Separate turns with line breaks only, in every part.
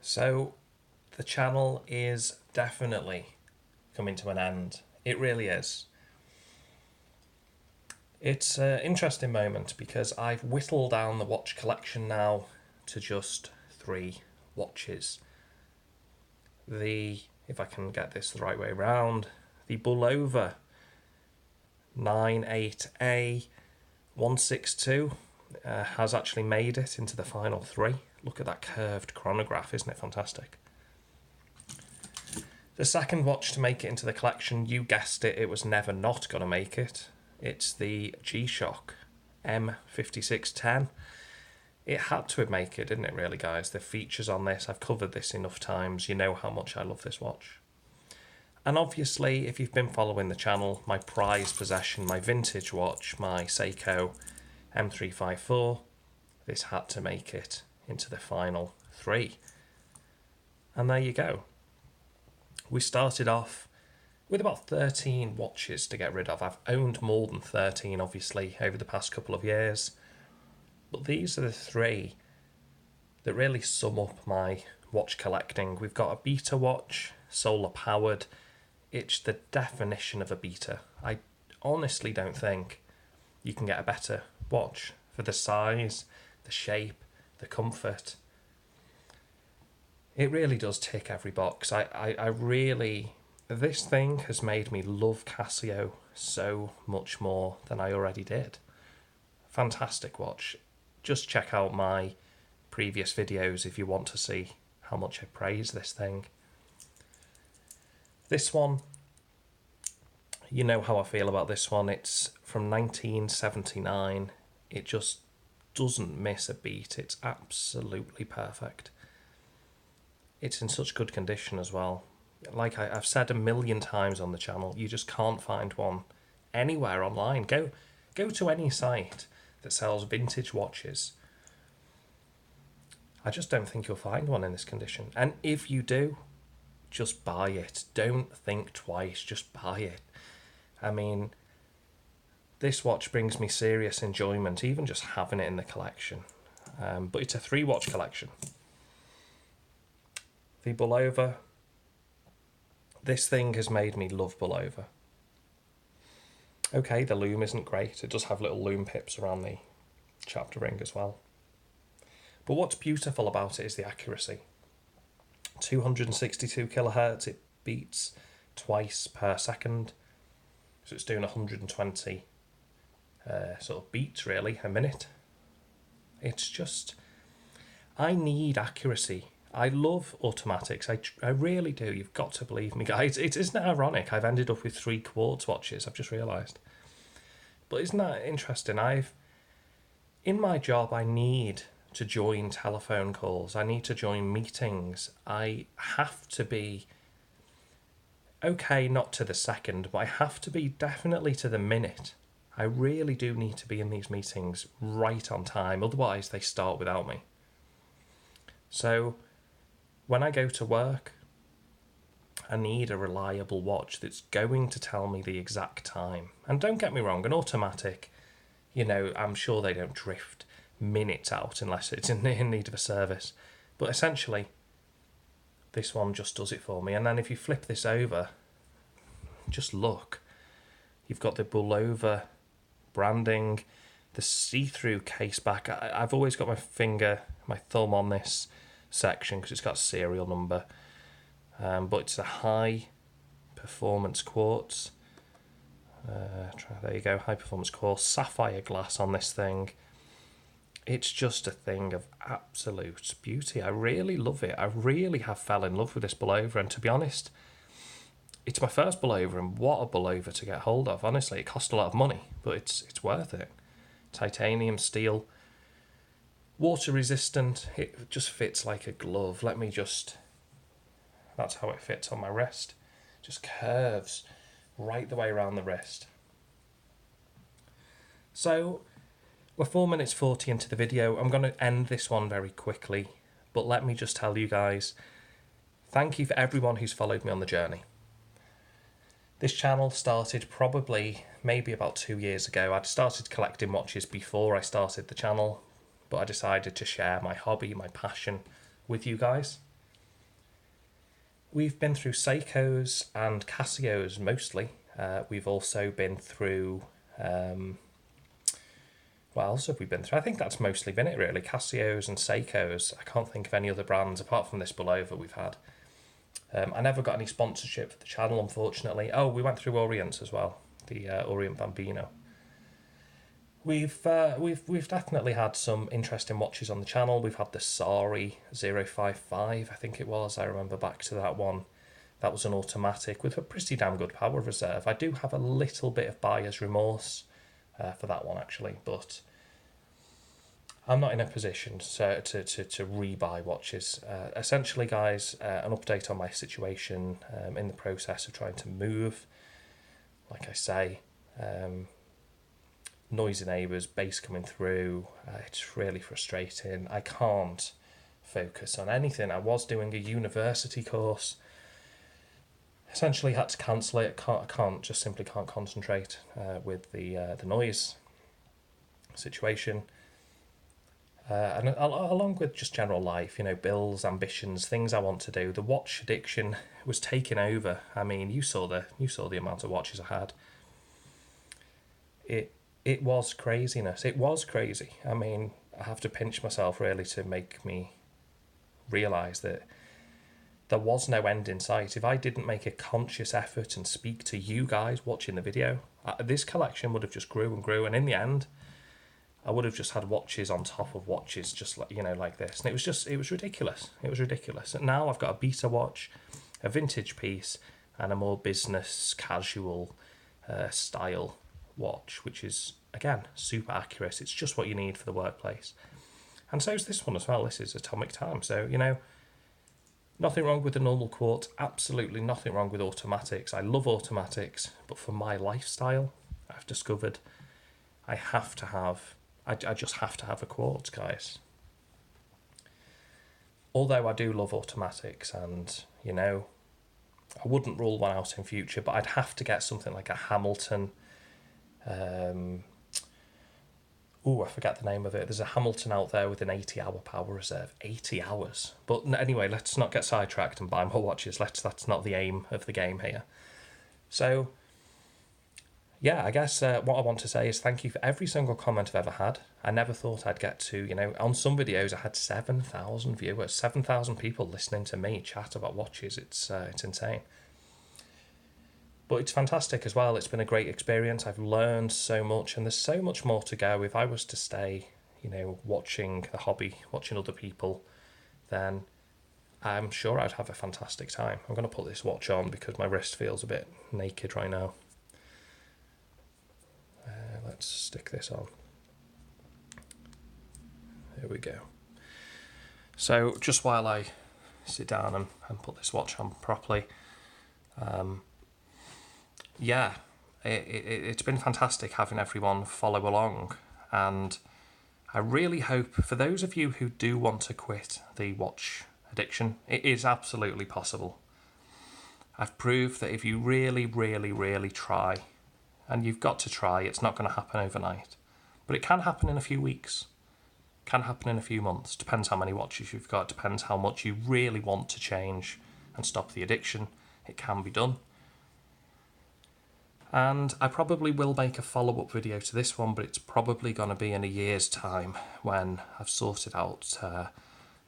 So the channel is definitely coming to an end. It really is. It's an interesting moment because I've whittled down the watch collection now to just 3 watches. If I can get this the right way round, the Bulova 98A 162 has actually made it into the final 3. Look at that curved chronograph, isn't it fantastic? The second watch to make it into the collection, you guessed it, it was never not going to make it. It's the G-Shock M5610. It had to make it, didn't it really, guys? The features on this, I've covered this enough times. You know how much I love this watch. And obviously, if you've been following the channel, my prized possession, my vintage watch, my Seiko M354, this had to make it into the final 3. And there you go. We started off with about 13 watches to get rid of. I've owned more than 13, obviously, over the past couple of years. But these are the 3 that really sum up my watch collecting. We've got a beta watch, solar powered. It's the definition of a beta. I honestly don't think you can get a better watch for the size, the shape, the comfort. It really does tick every box. This thing has made me love Casio so much more than I already did. Fantastic watch. Just check out my previous videos if you want to see how much I praise this thing. This one, you know how I feel about this one. It's from 1979. It just doesn't miss a beat. It's absolutely perfect. It's in such good condition as well. Like I've said a million times on the channel, you just can't find one anywhere online. Go to any site that sells vintage watches. I just don't think you'll find one in this condition. And if you do, just buy it. Don't think twice, just buy it. I mean, this watch brings me serious enjoyment, even just having it in the collection. But it's a 3 watch collection. The Bulova. This thing has made me love Bulova. Okay, the loom isn't great. It does have little loom pips around the chapter ring as well. But what's beautiful about it is the accuracy. 262 kilohertz, it beats twice per second. So it's doing 120 sort of beats really a minute. It's just, I need accuracy. I love automatics. I really do. You've got to believe me, guys. Isn't it ironic? I've ended up with 3 quartz watches. I've just realised. But isn't that interesting? In my job, I need to join telephone calls. I need to join meetings. I have to be, okay, not to the second, but I have to be definitely to the minute. I really do need to be in these meetings right on time. Otherwise, they start without me. So when I go to work, I need a reliable watch that's going to tell me the exact time. And don't get me wrong, an automatic, I'm sure they don't drift minutes out unless it's in need of a service. But essentially, this one just does it for me. And then if you flip this over, just look. You've got the Bulova branding, the see-through case back. I've always got my thumb on this section because it's got a serial number, but it's a high performance quartz. There you go, high performance quartz, sapphire glass on this thing. It's just a thing of absolute beauty. I really love it. I really have fell in love with this Bulova, and to be honest, it's my first Bulova, and what a Bulova to get hold of. Honestly, it cost a lot of money, but it's worth it. Titanium steel, water resistant, it just fits like a glove. That's how it fits on my wrist. Just curves right the way around the wrist. So, we're 4 minutes 40 into the video. I'm going to end this one very quickly, but let me just tell you guys, thank you for everyone who's followed me on the journey. This channel started maybe about 2 years ago. I'd started collecting watches before I started the channel, but I decided to share my hobby, my passion with you guys. We've been through Seikos and Casios mostly. We've also been through. What else have we been through? I think that's mostly been it, really. Casios and Seikos. I can't think of any other brands apart from this Bulova we've had. I never got any sponsorship for the channel, unfortunately. Oh, we went through Orient as well, the Orient Bambino. We've definitely had some interesting watches on the channel. We've had the Sari 055, I think it was. I remember back to that one. That was an automatic with a pretty damn good power reserve. I do have a little bit of buyer's remorse for that one, actually, but I'm not in a position to rebuy watches. Essentially, guys, an update on my situation in the process of trying to move. Like I say, noisy neighbours, bass coming through. It's really frustrating. I can't focus on anything. I was doing a university course. Essentially had to cancel it. I can't concentrate with the noise situation. And along with just general life, bills, ambitions, things I want to do. The watch addiction was taking over. I mean, you saw the amount of watches I had. It was craziness. It was crazy. I mean, I have to pinch myself really to make me realise that there was no end in sight. If I didn't make a conscious effort and speak to you guys watching the video, this collection would have just grew and grew. And in the end, I would have just had watches on top of watches, just like this. And it was ridiculous. It was ridiculous. And now I've got a beta watch, a vintage piece, and a more business casual style watch, which is, again, super accurate. It's just what you need for the workplace. And so is this one as well. This is Atomic Time. So, nothing wrong with the normal quartz. Absolutely nothing wrong with automatics. I love automatics. But for my lifestyle, I've discovered I just have to have a quartz, guys. Although I do love automatics and, I wouldn't rule one out in future, but I'd have to get something like a Hamilton. I forget the name of it. There's a Hamilton out there with an 80-hour power reserve. 80 hours. But anyway, let's not get sidetracked and buy more watches. That's not the aim of the game here. So, yeah, I guess what I want to say is thank you for every single comment I've ever had. I never thought I'd get to, on some videos I had 7,000 viewers, 7,000 people listening to me chat about watches. It's insane. But it's fantastic as well. It's been a great experience. I've learned so much, and there's so much more to go. If I was to stay, watching the hobby, watching other people, then I'm sure I'd have a fantastic time. I'm going to put this watch on because my wrist feels a bit naked right now. Let's stick this on. There we go. So just while I sit down and put this watch on properly, it's been fantastic having everyone follow along, and I really hope for those of you who do want to quit the watch addiction, it is absolutely possible. I've proved that if you really, really, really try, and you've got to try, it's not going to happen overnight, but it can happen in a few weeks, can happen in a few months, depends how many watches you've got, depends how much you really want to change and stop the addiction. It can be done. And I probably will make a follow-up video to this one, but it's probably going to be in a year's time when I've sorted out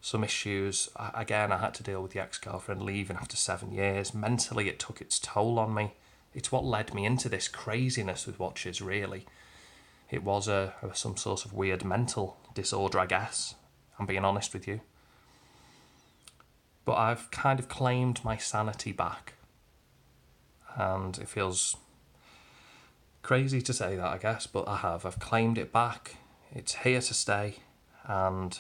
some issues. Again, I had to deal with the ex-girlfriend leaving after 7 years. Mentally, it took its toll on me. It's what led me into this craziness with watches, really. It was some sort of weird mental disorder, I guess. I'm being honest with you. But I've kind of claimed my sanity back. And it feels crazy to say that, I guess, but I have. I've claimed it back. It's here to stay. And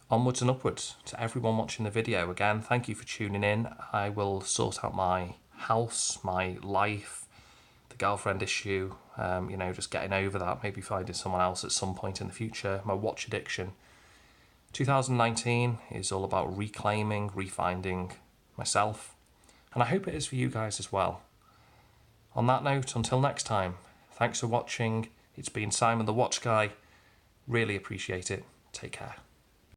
onwards and upwards to everyone watching the video. Again, thank you for tuning in. I will sort out my house, my life, the girlfriend issue, just getting over that, maybe finding someone else at some point in the future, my watch addiction. 2019 is all about reclaiming, refinding myself, and I hope it is for you guys as well. On that note, until next time, thanks for watching. It's been Simon the Watch Guy. Really appreciate it. Take care.